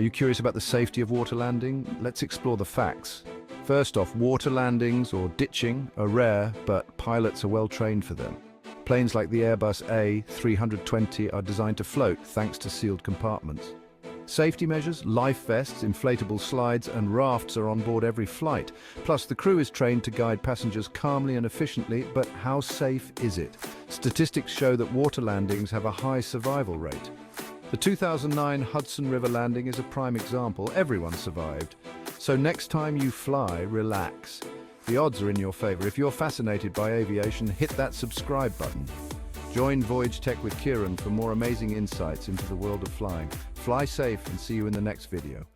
Are you curious about the safety of water landing? Let's explore the facts. First off, water landings or ditching are rare, but pilots are well trained for them. Planes like the Airbus A320 are designed to float thanks to sealed compartments. Safety measures, life vests, inflatable slides and rafts are on board every flight. Plus, the crew is trained to guide passengers calmly and efficiently, but how safe is it? Statistics show that water landings have a high survival rate. The 2009 Hudson River landing is a prime example. Everyone survived. So next time you fly, relax. The odds are in your favor. If you're fascinated by aviation, hit that subscribe button. Join Voyage Tech with Kieran for more amazing insights into the world of flying. Fly safe and see you in the next video.